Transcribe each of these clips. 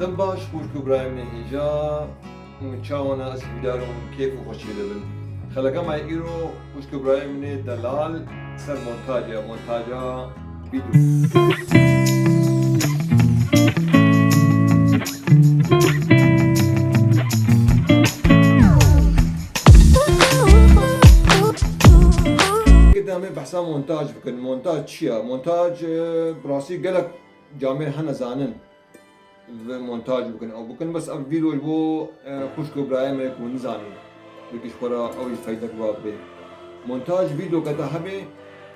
دم باش خوشك برايم هيجا متشاونا اسم دارون كيف وخشي لبن خلقا ما يقيرو خوشك برايم دلال سر مونتاجا فيديو قدامي بحثا مونتاج بكن مونتاج شيا مونتاج براسي قالك جامعين هنا زانن مونتاج بكن او بكن بس اب فيديو البو خوشك برايم يكون زانن بكش خورا او يفيدك باب بي مونتاج فيديو كتا هبي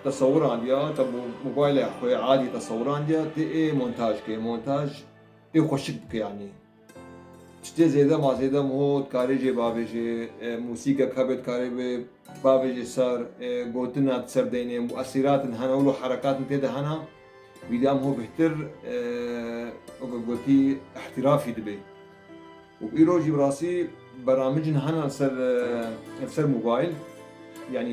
تصور عنديا تب موبايل اخوي عادي تصور عنديا تي مونتاج كي مونتاج تي خوشك بك يعني تشتي زيادة ما زيادة مو تكاري جي بابجي موسيقى كابت كاري بابجي سر قوتنا تسر ديني مؤثرات هنا ولو حركات تيدا هنا بيدام هو بهتر قلتي احترافي دبي وبإيروجي براسي برامج هنا سر موبايل يعني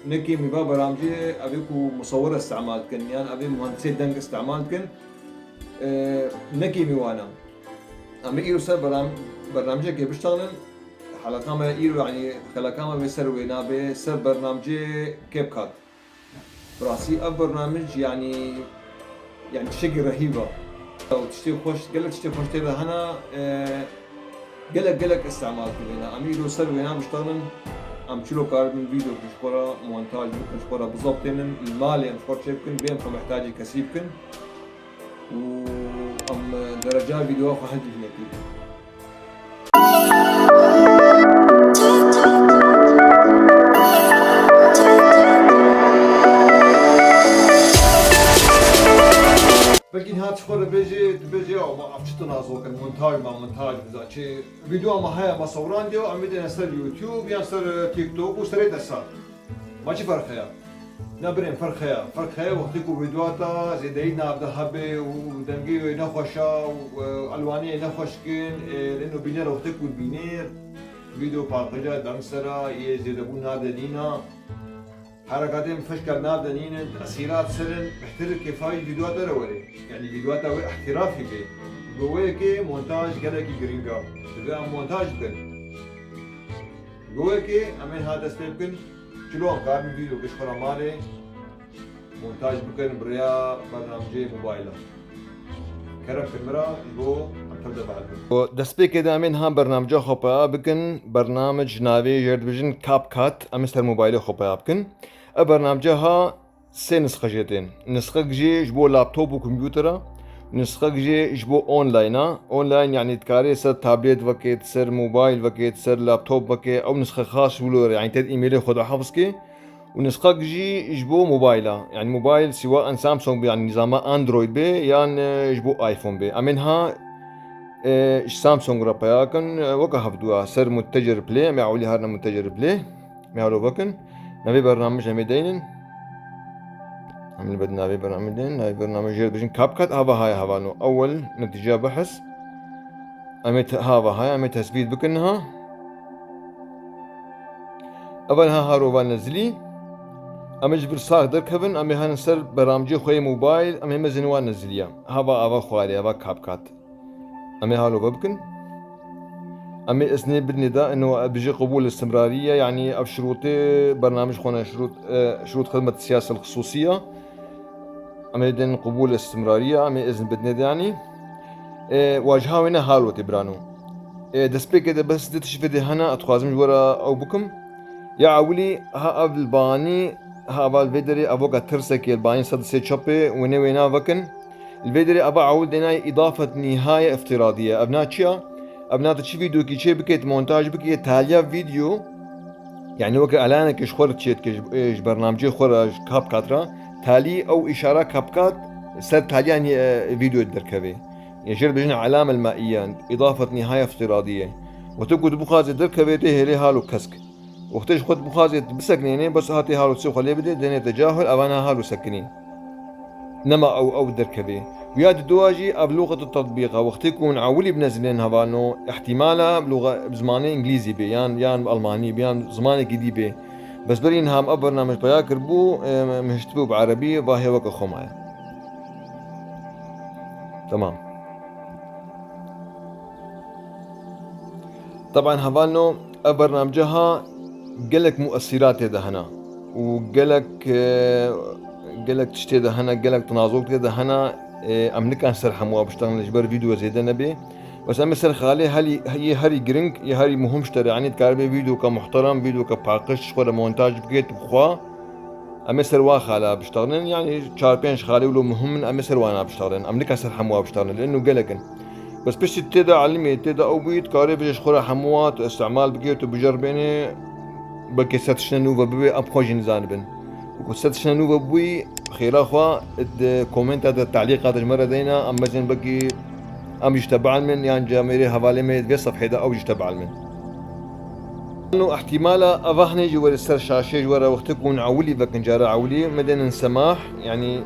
نكي ميبا برامجي أبيكو مصورة استعمال كن يعني أبي مهندسي دنك استعمال كن نكي ميوانا أما إيرو سر برنامجي كي بيشتغلن حلقة ما إيرو يعني خلقة ما بيسر وينا بسر برنامجي كيب كات براسي أب برنامج يعني شيء رهيبة لو تشتي خوش تيدا هنا قلق استعمال كلنا أما إيرو سر وينا بيشتغلن ام چلو کار من فيديو مشكورة مونتاج مشكورة بالضبط المالي مشكورة شيبكن بين محتاج كسيبكن و ام درجات فيديو واحد هناك بلكن هات شغل بيجي او ما عرفت تنازل كان مونتاج بذا شيء فيديو ما هي ما صوران ديو عملنا سر يوتيوب يا سر تيك توك وسريت اسا ما شي فرق خيا نبرين فرق خيا وقتكم فيديوهاتا زيدينا بذهب ودنجي نخوشا والواني نخوشكن لانه بينير وقتكم بينير فيديو باقجا دمسرا يزيدبون هذا دينا حركاتهم فشكل نابدا نين تأثيرات سرن بحتر كيفاي فيديوهات روالي يعني فيديوهات احترافي بي جويكي مونتاج قالكي جرينجا تبقى مونتاج بكن جويكي امين هذا ستيبكن شلون قارن فيديو كشخرا مالي مونتاج بكن بريا برنامجي موبايلا كرم كاميرا يبو عم تبدا بعد دسبي كده امين ها برنامج خوبا بكن برنامج نافي جرد فيجن كاب كات امستر موبايل خوبا بكن برنامجها سه نسخة جيتين نسخة جي جبو لابتوب وكمبيوتر نسخة جي جبو اونلاين يعني تكاري سر تابلت وكيت سر موبايل وكيت سر لابتوب وكي او نسخة خاص ولور يعني تد ايميل خد حافظكي ونسخة جي جبو موبايلا يعني موبايل سواء سامسونج يعني نظام اندرويد بي يعني جبو ايفون بي امنها سامسونج رابياكن وكا هفدوها سر متجر بلاي معولي هارنا متجر بلاي معولو وكن نبي برنامج هميدين عمل بدنا نبي برنامجين نبي برنامج بيجن كاب كات هاي هافانو اول نتيجة بحث اميت هاي اميت تثبيت بكنها اولها هارو نزلي امج برصاغ دركبن امي هنسر برامجي خوي موبايل امي مزنوان نزليا هابا خوالي هابا كاب كات امي هالو ببكن امي اسني بالنداء انه بيجي قبول الاستمراريه يعني او شروطي برنامج خونا شروط خدمه السياسه الخصوصيه امي دين قبول الاستمراريه امي اذن بالنداء يعني واجهه وين هالو تبرانو دسبيك كده بس تشفدي هنا اتخازم ورا او بكم يا عولي ها الباني ها بالفيدري ابوكا ترسك الباني صد سي تشوبي وينا وكن الفيدري ابا عول ديناي اضافه نهايه افتراضيه ابنات تشي فيديو كي تشي بكيت مونتاج بكي تاليا فيديو يعني وك اعلانك ايش خور تشيت ايش برنامجي خور كاب كاترا تالي او اشاره كاب كات سر تالي يعني فيديو الدركبي يشير بجن علامه المائيه اضافه نهايه افتراضيه وتقعد بخاز الدركبي تهلي هالو كسك وقتش خد بخاز بسكنيني بس هاتي هالو تسوق اللي بدي دنيا تجاهل اوانا هالو سكنين نما او دركبي وياد دواجي بلغة التطبيق وقت يكون عولي بنزلين هذانو احتمالا بلغة بزماني انجليزي بي يان بالماني بيان زماني جديد بي بس برين هام برنامج بياكر بو مشتبو بعربي باهي وك خمايا تمام طبعا هفالنو برنامجها قالك مؤثرات هذا هنا وقالك تشتي ده هنا قالك تنازوك ده هنا امنك ان سر حموا بشتغل جبر فيديو زيدا نبي بس انا مثل خالي هي هاري جرينك يا هاري مهم اشتري يعني تكاربي فيديو كمحترم فيديو كباقش ولا مونتاج بكيت بخوا امسر واخالا بشتغلن يعني شاربينش خالي ولو مهم امسر وانا بشتغلن امنك ان سر حموا بشتغلن لانه قالك بس بش تدا علمي تدا او بيت كاري بيش خورا حموات استعمال بكيت وبجربيني بلكي ستشنا نوفا بوي ابخوجي نزانبن وكو ستشنا نوفا بوي خيرا خوا كومنت هذا التعليق هذا مرة دينا اما زين بقي ام يجتبع من يعني جاميري حوالي ميت في صفحة دا او يجتبع من انه احتمالا افهني جوار السر شاشة جوار وقتكون عولي بكن جارة عولي مدن سماح يعني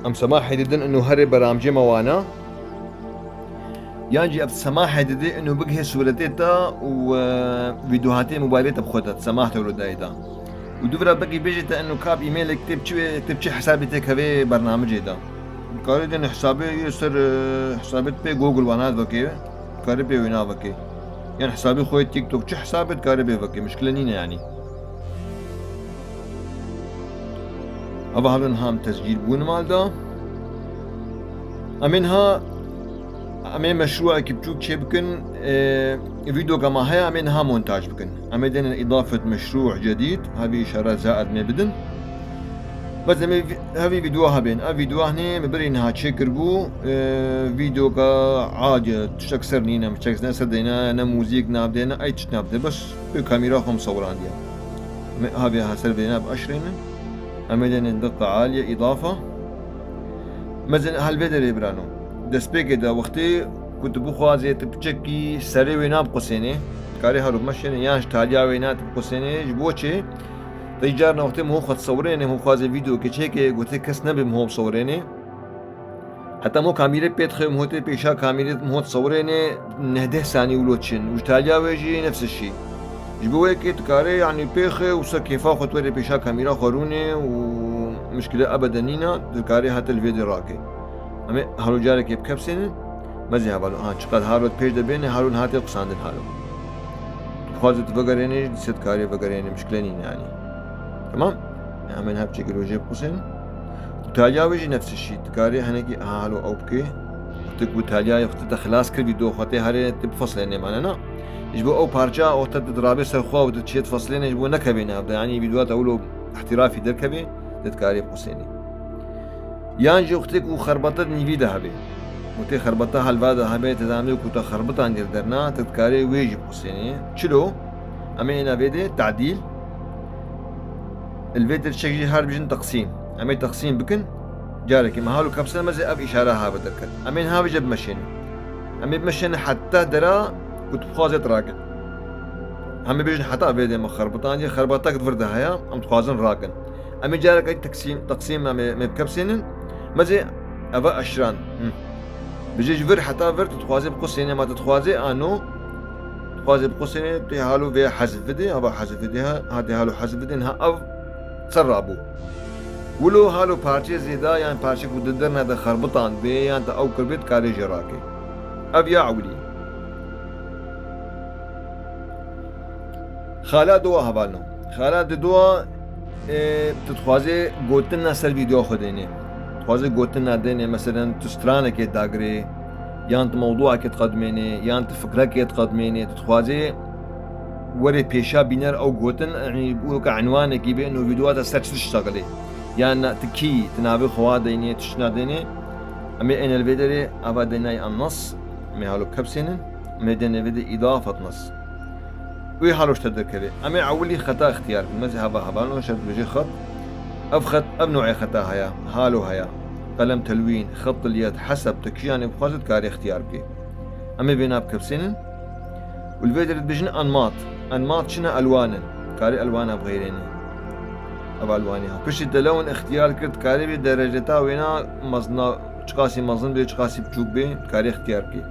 ام سماح يدن انه هري برامجي موانا يعني اب سماح يدي انه بقي سولتيتا وفيديوهاتي موبايليتا بخوتها سماح تولو دايتا ودورا بقي بيجي انه كاب ايميل كتب شي حسابتك هذا برنامج هذا قاري ان حسابي يصير حسابت بي جوجل وانا بكي قاري بي وينا بكي يعني حسابي خوي تيك توك شي حسابت قاري بي بكي مشكله نينا يعني ابا هذا هام تسجيل بون مال ده امينها امين مشروع كبتوك شي بكن فيديو كما هي امينها مونتاج بكن امين اضافه مشروع جديد هذه اشاره زائد ما بدن بس هذه فيديوها بين فيديو هني مبرينها تشكر بو فيديو كعادي تشكسر نينا مش ناس دينا نا موزيك نابدينا اي تشنابد بس بكاميرا هم صوران ديال هذه هسر بينا بأشرين امدن دقة عالية اضافة مثلا هالفيديو يبرانو دسبيك دا وقتي كنت بخوازي تبتشكي سري وينا بقسيني كاري هارو مشيني يانش تاليا وينا بقسيني جبوتشي تيجارنا وقتی مو خود صورینه مو خواز ویدیو که گوته کس نبی مو بصورینه حتی مو کامیره پیت خیم هوته پیشا کامیره مو تصورینه نهده ثاني ولوتشن وجتاليا ويجي نفس الشيء جبوه كي تكاري يعني بيخي وسا كيفا خطوري بيشا كاميرا خوروني ومشكلة ابدا نينا تكاري حتى الفيديو راكي اما هارو جارك يبكبسين مزي هبالو چقدر هارو پیش دبينه هارو هاتي قساندن هارو خوازت وگريني ست كاري وگريني مشكلة نينا يعني تمام من هاب شكل وجه قوسين وتاليا ويجي نفس الشيء تكاري هنكي هالو او بكي تكو تاليا يخت خلاص كل فيديو خاطي هاري تبفصل يعني معنا يجبو او بارجا او تدرابي سرخوا وتشيت فصلين يجبو نكبينا يعني فيديوهات اولو احترافي دركبي تتكاري بقوسيني يانجي اختك وخربطت نيفيدا هبي وتي خربطها هالفادا هبي تزامي وكتا خربطها عند درنا تتكاري ويجي بقوسيني شلو امينا فيدي تعديل الفيديو شكلي هار بيجن تقسيم امين تقسيم بكن جارك ما هالو كبسل مزي اب اشاره ها بدركت امين ها بجد مشين امين بمشين حتى درا كنت بخوازت راكن هم بيجن حتى فيديو مخربطان دي خربطك تفردها هيا ام تخوازن راكن امين جارك اي تقسيم امين بكبسين مزي ابا اشران بيجي جبر حتى فرد تخوازي بقسينه ما تتخوازي انو تخوازي بقسينه تي هالو في حذف فيديو ابا حذف فيديو هذه هالو حذف فيديو ها اف سرابو ولو هالو پارچه زیدا يعني پارچه کو ددرنا ده خربطان بي يعني تا او كربت كاري جراكي اب يا عولي خالا دوا هبالنو خالا دوا تتخوازي گوتنا سر فيديو خديني تخوازي گوتنا ديني مثلا تسترانه كي داغري يعني موضوع كي تقدميني يعني فكره كي تقدميني تتخوازي وري بيشا بينر او جوتن يعني بيقولوا كعنوانك يبي انه فيديوهات سيرش تشتغلي يعني تكي تنابي خواد ديني تشنا ديني امي ان الفيديو ابا ديناي النص مي هالو كبسين مي ديني فيديو اضافه نص وي هالوش تذكري امي عولي خطا اختيار مذهب هبالو شرط بيجي خط افخط اب نوعي خطا هيا هالو هيا قلم تلوين خط اليد حسب تكي يعني بخوزت كاري اختيار بكي امي بيناب كبسين والفيديو بيجن انماط شنا الوانا كاري الوانا بغيريني ابا الوانها بش لون اختيار كرت كاري بدرجتها وينا مزنا چقاسي مزن بي چقاسي بچوك بي كاري اختيار كي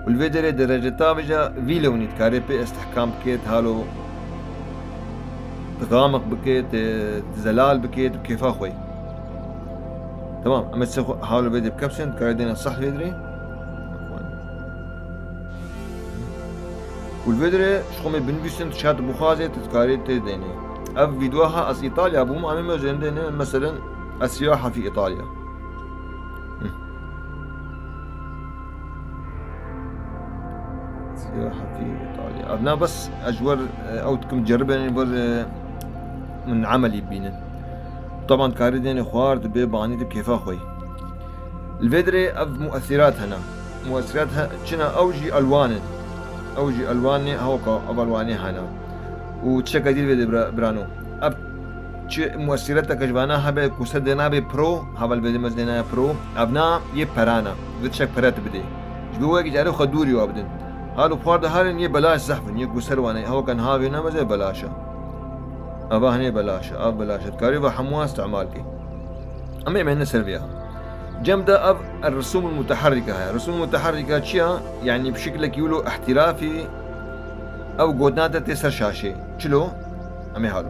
والفيديو درجتها بجا في لوني كاري بي استحكام بكيت هالو تغامق بكيت زلال بكيت بكيف اخوي تمام اما تسخو هالو فيديو بكبسن كاري دينا صح فيدري والفيدري شخومي بنبيسن تشات بخازي تذكاري تديني اف فيديوها از ايطاليا بوم عمي مزين ديني مثلا السياحة في ايطاليا. سياحة في ايطاليا ابنا بس اجور او تكم تجربني بر من عملي بينن طبعا كاري ديني خوار دبي باني دب كيفا خوي. الفيدري اف مؤثرات هنا مؤثراتها شنا اوجي الوان اوجي الواني هوكا اب الواني هنا وتشكا دي الفيديو برانو اب مؤثراتها كجبانا هبه كوسدنا بي برو هبل بدي مزدنا برو ابنا يه برانا بتشك برات بدي جبوه جارو خدوري وابدن هالو بخارد هالن يه بلاش زحفن يه كوسرواني هو كان هاوي نما زي بلاشا ابا هني بلاشا اب بلاشا كاريبا حموا استعمالكي اما من سلبيها جمدة اب الرسوم المتحركة هاي الرسوم المتحركة تشيا يعني بشكل يقولوا احترافي او قدناتا تسر شاشة شلو امي هالو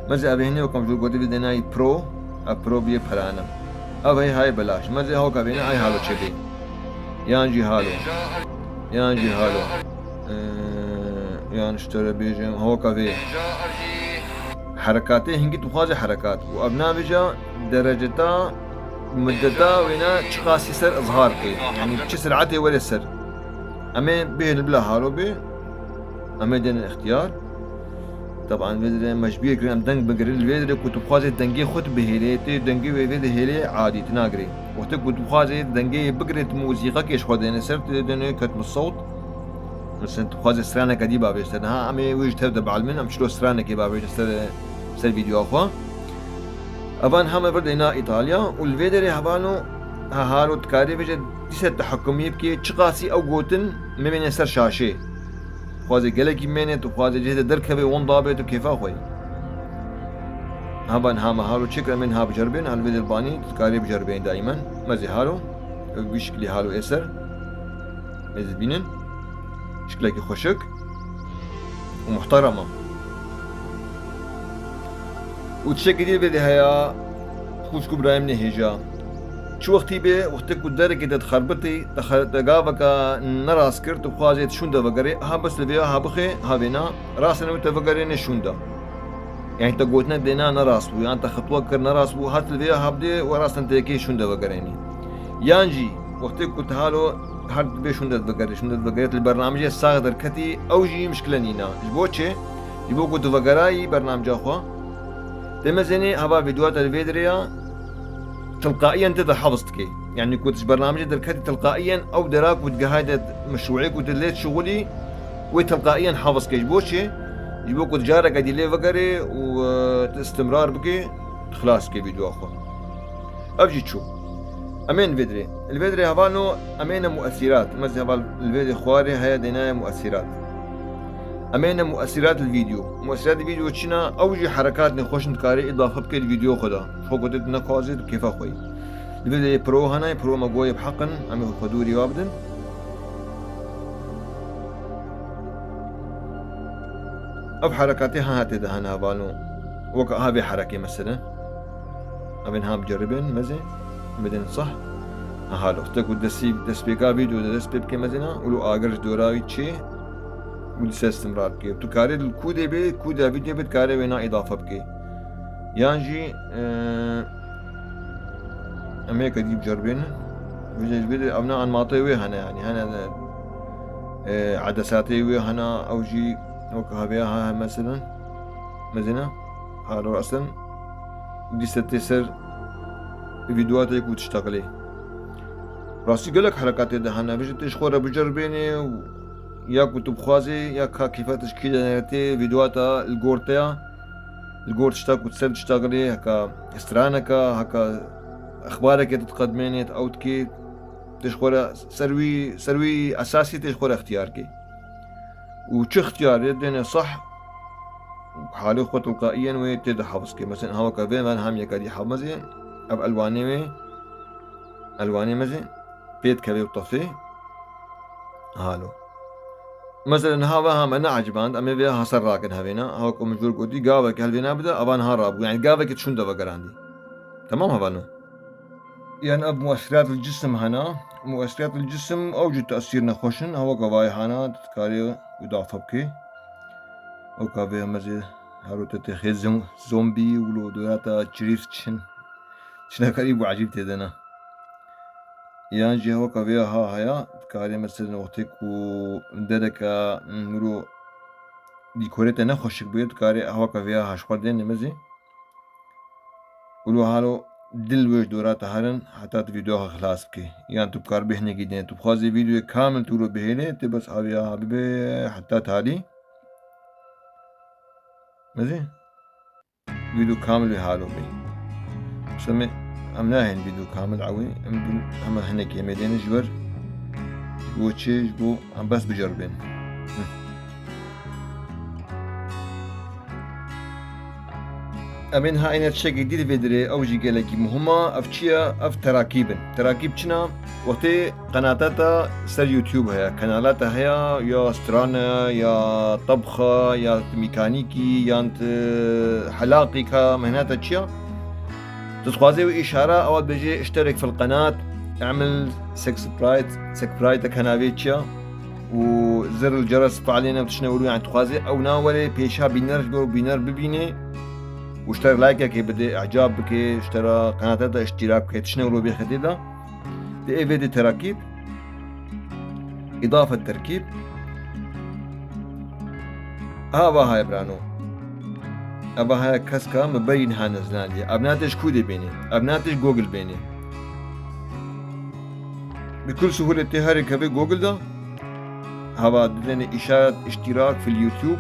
مزي ابي هني وكم جو قدي بدناي برو برو بيه برانا اب هاي بلاش مزي هو كابينا هاي هالو تشبي يانجي هالو يانجي هالو يان اشتري بيجم هو كافي حركاتي هنجي تخازي حركات وابنا بيجا درجتا مدتا وينا تشخاصي سر اظهار كي يعني تش سرعتي ولا سر امي به البلا هالو بي امي دين الاختيار طبعا فيدري مشبيه كريم دنگ بقريل فيدري كنت بخازي دنگي خط بهيليتي دنگي فيدري هيلي عادي تناقري وقت كنت بخازي دنگي بقريت موسيقى كيش خود يعني سرت دني كتم الصوت مثلا تبخازي سرانة كدي بابيش تنها امي ويش تبدا بعلمن ام شلو سرانة كي بابيش سر فيديو اخوا ابان هم بردينا ايطاليا والفيدري هبانو هالو تكاري بيجا ديسة تحكمية بكي تشقاسي او قوتن ممين سر شاشي خوازي قلقي مينت وخوازي جهد دركبه وان ضابط وكيفا خوي هبان هاما هالو شكرا من هاب جربين هالفيديو الباني تكاري بجربين دائما مزي هالو بشكلي هالو اسر مزي بينن شكلك خوشك ومحترمة وتشكل دي بدي هيا خوشكو برايم نهيجا شو وقتي بي وقتك قدرك إذا تخربطي تقابك نراس كرت وخوازي تشوندا بقري ها بس لبيا ها بخي ها بينا راسنا متفقرين نشوندا يعني تقوتنا دينا نراس بو يعني تخطوة كر نراس بو هات لبيا ها بدي وراسنا تيكي شوندا بقريني يانجي وقتك كنت هالو هاد بي شوندا بقريت البرنامج الساغدر كتي اوجي مشكلة نينا جبوتشي يبو كنت بقراي برنامج اخوا تمزيني هبا فيديوهات الفيدريا تلقائيا تدا حفظتك يعني كنت برنامج دركتي تلقائيا او دراك وتقهايد مشروعك وتليت شغلي وتلقائيا حافظك جبوشي جبوك وتجارك ادي لي فقري واستمرار بكي خلاص كي فيديو اخو ابجي تشوف امين فيدري الفيدري هبانو امين مؤثرات مزي هبال الفيديو خواري هيا دينايا مؤثرات امين مؤثرات الفيديو مؤثرات الفيديو تشنا اوجي حركات نخوش نتكاري اضافه بكي الفيديو خدا فوق قدت نقازي كيف اخوي الفيديو برو هنا برو مقوي بحقن عمي خدوري وابدن اب حركاتي هاتي دهنا بالو وقع هابي حركه مثلا ابن هام بجربين مزي مدن صح هالو تقول دسبيكا فيديو دسبيك مزنا ولو اجرج دوراوي تشي ولسه استمرار بكي تو كاري الكودي بي كودا فيديو بتكاري وينا اضافه بكي يانجي امريكا دي بجربين فيديو ابنا عن ماطي وي هنا يعني هنا عدساتي وي هنا اوجي وكها بيها مثلا مزنا هالو اصلا دي ستسر فيديوهاتك وتشتغلي راسي قالك حركات دهنا بيجي تشخوره بجربيني يا كتب خوازي يا كيف تشكيل نيرتي فيديوهاتا الجورتيا الجورت تشتاق وتسر تشتغلي هكا استرانك هكا اخبارك تتقدميني اوتكي تشخوره سروي اساسي تشخوره اختيارك وش اختيار يدني صح حالي خو تلقائيا ويتد حفظك مثلا هوا كافي من هم يكادي حفظي اب الواني مزي بيت كبي وطفي هالو مثلا هذا هم انا عجبان امي بها حسر راكن هبينا هو كم جور قدي قاوك هلبينا بدا ابان هرب يعني قاوك تشون دبا قراندي تمام هبانو يعني اب مؤثرات الجسم هنا مؤثرات الجسم اوجد تأثير نخوشن هو قواي هنا تكاري اضافة بكي او كابي مزي هارو تتخيز زومبي ولو دوراتا تشريف شنا قريب وعجيب تدنا يعني جي هو كابي هيا تكاري مثلا وقتك ومددك مرو ديكوريتا نخوشك بيت كاري هو كابي هاشخوردين مزي ولو هالو دل وش دورات هرن حتى فيديو خلاص بكي يعني تو بكار بهني جدين تو بخازي فيديو كامل تورو بهيني تبس هاويا حبيبي حتى تالي مزي فيديو كامل هالو بي سمي امناهن فيديو كامل عوي اما هناك يمدين جبر جبو تشي جبو ام بس بجربين امين ها اين تشي جديد فيدري او جي قالكي مهمة افتشيا اف تراكيب شنا وقتي قناتاتا سر يوتيوب هيا قنالاتها هيا يا استرانة يا طبخة يا ميكانيكي يا انت حلاقي كمهناتا تشيا تتخوازي اشارة اول بيجي اشترك في القناة اعمل سكسبرايت كنابي تشيا وزر الجرس فعلينا بتشنورو يعني تخوازي او ناولي بيشا بينر ببيني واشترك لايك بدي اعجاب بك اشترى قناتها اشتراك بك تشنورو بخديدا دي فيديو تراكيب اضافة تركيب هاي برانو ابا هاي كسكا مبين ها نزلالي ابناتش كودي بيني ابناتش جوجل بيني بكل سهولة تهاري كبي جوجل ده هوا دني اشارة اشتراك في اليوتيوب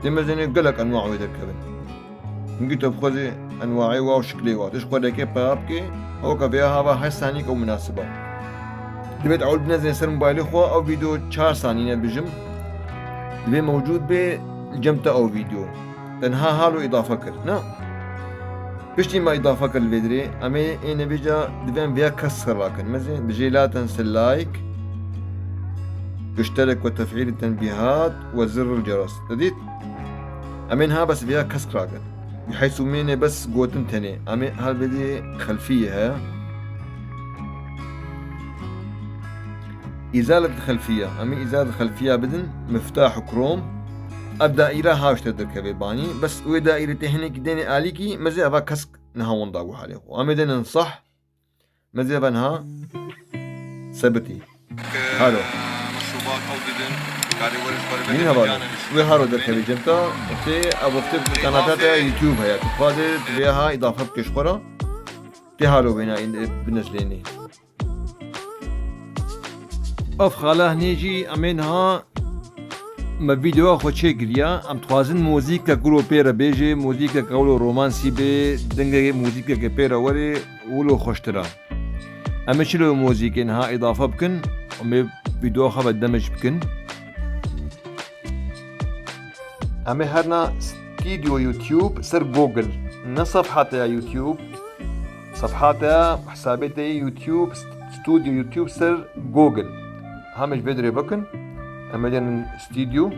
تمزني قلق انواع ويدر كبي نقول تبخذي انواعي واو شكلي واو تشخذ لك بابكي او كفيها هذا هاي ثانية او مناسبة دبيت اول بنزل سر موبايلي خو او فيديو 4 ثانية بجم دبي موجود بالجمتة او فيديو تنها هالو اضافة كر بشتي ما اضافة كر الفيدري امي انا بيجا دبين بيها كسر لكن مزين بجي لا تنسى اللايك اشترك وتفعيل التنبيهات وزر الجرس تديت امين بس بيها كسر لكن بحيث ميني بس قوتن تاني امي بدي خلفية ها ازالة الخلفية امي ازالة الخلفية بدن مفتاح كروم الدائرة هاوش تدرك بيباني بس وي دائرة هنيك ديني اليكي مزي ابا كسك نهاون ضاقو حالي امي دين نصح مزي بنها ثبتي هالو مشروبات او بدن مين هذا؟ وهارو درك بجمتا تي ابوكتب قناتها يوتيوب هي تفاضل تبيها اضافه كشخره تهالو بينا بالنسليني اف خاله نيجي امينها ما فيديو خو تشيغريا ام توازن موزيكا كولو بيرا بيجي موزيكا كولو رومانسي بي دنگه موزيكا كبيرا ولي ولو خوشترا امشلو موزيكا انها اضافه بكن ام فيديو خو دمج بكن امي هرنا ستوديو يوتيوب سر جوجل صفحة يوتيوب صفحة حساباتي يوتيوب ستوديو يوتيوب سر جوجل همش بدري بكن امدين ستوديو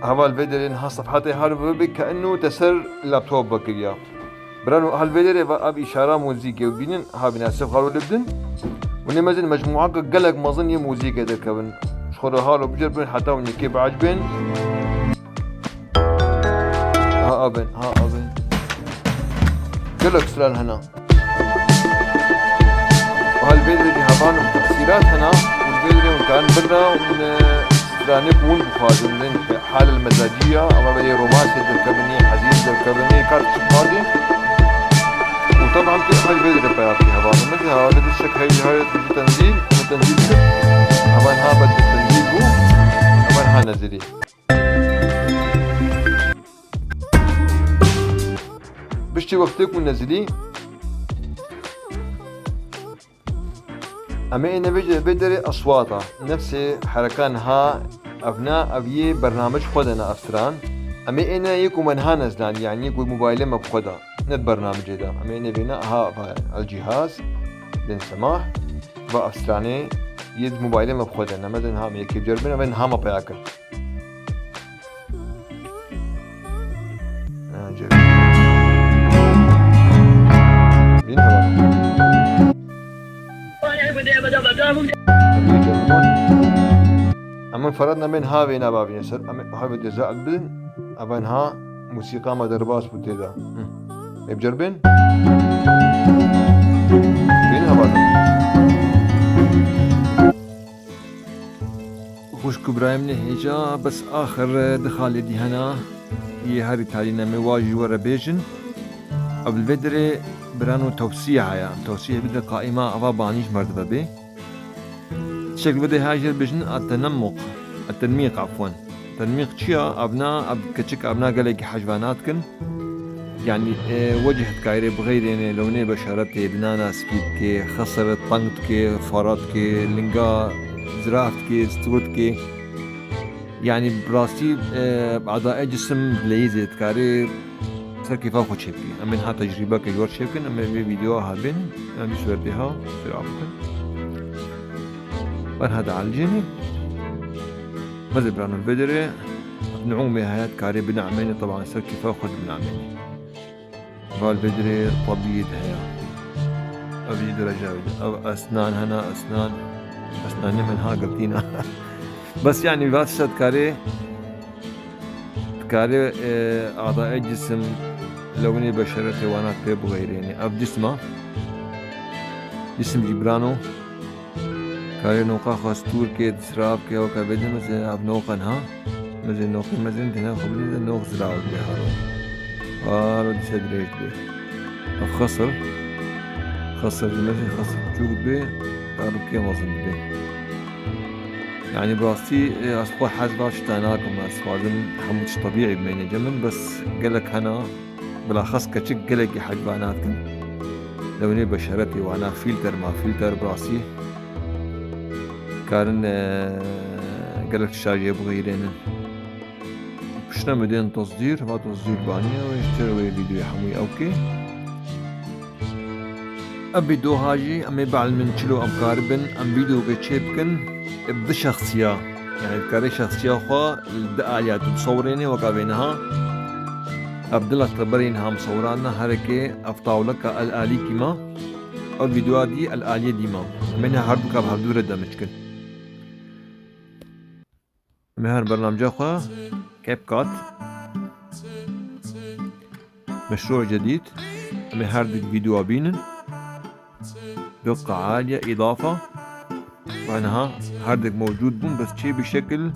هوا الفيديو انها صفحتي هارو كأنه تسر لابتوب بكريا برانو هالفيديو اب اشارة موزيكي وبينن ها بناسف هارو لبدن ونمزن مجموعة قلق مظن موزيكي دركبن خذوا هالو بجربن حتى وني كيف عجبن ها ابن قلق سلال هنا وهالفيديو اللي هبان تفسيرات هنا والفيديو كان برا ونستانب ونبخاذ من الحالة المزاجية أما بدي رومانسي دركبني حزين دركبني كارت شقادي وطبعا هالفيديو بيعطي هبان مثل هذا الشك هاي تنزيل هبان ها بدي تنزيل بو هبان ها نزلي بشتي وقتك ونزلي اما انا بدري اصواتها نفس حركانها ابناء ابي برنامج خدنا افسران اما انا يكو منها نزلان يعني يكو موبايل ما بخدها نت برنامج هذا اما انا بينا ها الجهاز بن سماح بافسراني يد موبايل ما بخدنا مثلا ها كيف جربنا من ها ما بياكل اما فرضنا من هاوي نبابين يسر هاوي جزاء البدن ابن ها موسيقى ما درباس بتدا بجربين بين هبا خوش كبرايم هيجا بس آخر دخال دي هنا هي هاري تالينا مواجه ورا بيجن قبل بدري برانو توسيع يا توسيع بدأ قائمة أبا بانيش مرتبة به شكل بدأ هاجر بيجن التنميق عفوا تنميق شيا أبناء كتشك أبناء قالك حجباناتكن يعني وجهت كايري بغير يعني لوني بشارتي بنانا سكيت كي خسرت طنط كي فرات كي لنقا زرافت كي ستوت كي يعني براسي أعضاء جسم بليزة كاري سر كيفا خود شبكي أمين ها تجربة كيور شبكن أمين فيديو هابين أمين سوردها في عبكن بر هذا على الجني ماذا برانو البدري نعومي هايات كاري بنعمين طبعا سر كيفا خود بنعمين فالبدري طبيعي هيا أبي درجة أو أسنان هنا أسنان من ها قلتينا بس يعني بس كاري أعضاء الجسم لوني بشرة حيوانات بغير يعني أب جسم جبرانو كاري نوقا خاستور كي تسراب كي وكابد مثل أب نوقا ها مثل نوقي مثل هنا خبري نوق زراعة بهارو هارو دي سدريت به أب خسر مثل خسر جوج به هارو كي مصد به يعني براستي أصبح حاسبة شتاناكم أسفازن حمودش طبيعي بمين جمن بس قالك هنا بالأخص كتشك قالك حجباناتكن لوني بشرتي وأنا فلتر ما فلتر براسي كارن قالك الشاجة بغيرين بشنا مدين تصدير ما تصدير بانية ويشتري فيديو يحموي أوكي أبي دو هاجي أمي بعد من شلو أبقاربن أم فيديو كتشيبكن ابدا شخصية يعني كاري شخصية خوا الدقاليات مصوريني وقابينها أبدلك تبرينها مصورانا هركي أفطاولك الآلي كما الفيديوهات دي الآلية ديما منها هردوكا بهردورة دمشكن مهر برنامج خوا كاب كات مشروع جديد مهر دي فيديو بينن دقة عالية إضافة وأنها هردك موجود بون بس شي بشكل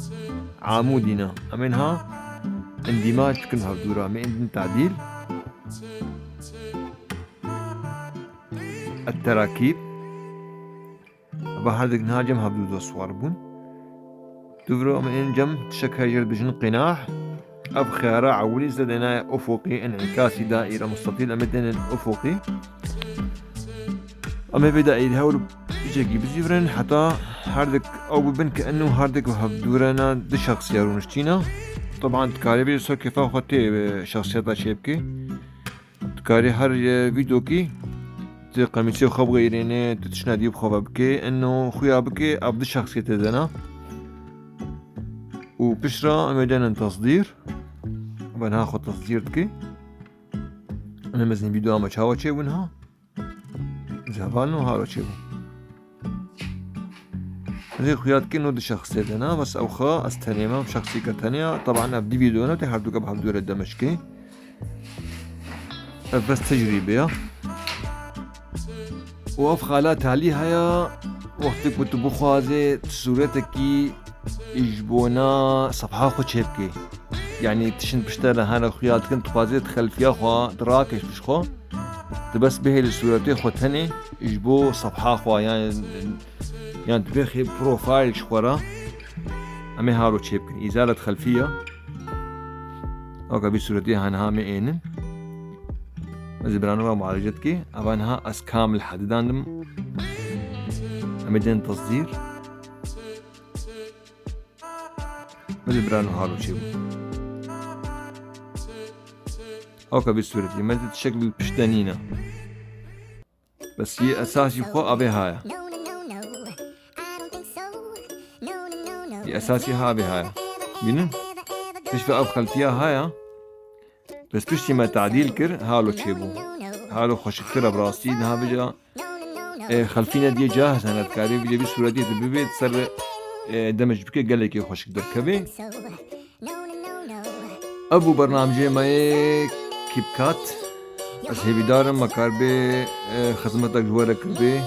عمودينا أمنها اندماج كن هردورا من عندن تعديل التراكيب بهردك نهاجم هردو صور بون تفرو من انجم تشك هاجر بجن قناح أب خيارة عولي زدنا أفقي انعكاسي دائرة مستطيل أمدن الأفقي أما بدأ يدهولو يجي بزيفرن حتى هردك أو ببن كأنه هردك وهبدورنا دي شخصية رونشتينا طبعا تكاري بيسو كيفا خطي شخصية شيبكي تكاري هر فيديو كي قميصي وخب غيريني تتشنا ديب خبابكي انه خويا بكي أب دي شخصية دنا وبشرة أمدان تصدير بنها خد تصدير كي أنا مزني فيديو أما تشاوة شيبونها زهبانو هارو شيبو هذه خيات كأنه دي شخصية أنا بس أوخا أستنيمة بشخصية تانية طبعا أبدي فيديو أنا تحردوك بحضور الدمشقي بس تجربة وأفخالات عليها يا وقتك كنت بخوازي صورتكي إجبونا صفحة خو شبكي يعني تشن بشتري هانا خيات كنت خوازي تخل فيها خوا دراكش بشخو بس به الصورتي خو تاني إجبو صفحة خوا يعني تبخي بروفايل شخورا أمي هارو تشيبكن إزالة خلفية أو كبي صورتي هانها مئين مزبرانو معالجتكي أبانها أسكام الحدداندم أمدين تصدير مزبرانو هارو تشيبو أو كبي صورتي مزد شكل بشتانينا بس هي أساسي خو أبي هايا أساسي هاي بينن مش في أب خلفية هاي بس بشتي ما تعديل كر هالو تشيبو هالو خوش كتير براسي ده بجا خلفينا دي جاهز هنا تكاري فيديو بصورة دي تبيت سر دمج بك قال لك خوش قدر كبي ابو برنامجي ماي كيب كات هيبي دارم مكاربي خدمتك جوارا كربي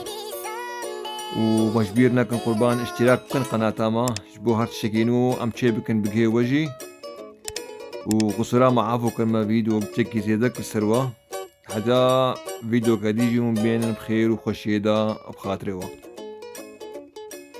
ومجبيرنا كن قربان اشتراك كن قناة ما جبو هارت شكينو ام تشي بكن بكي وجي وقصرا معافو كن ما فيديو بتشكي زيدك السروة هذا فيديو كديجي من بين بخير وخشيدة بخاطري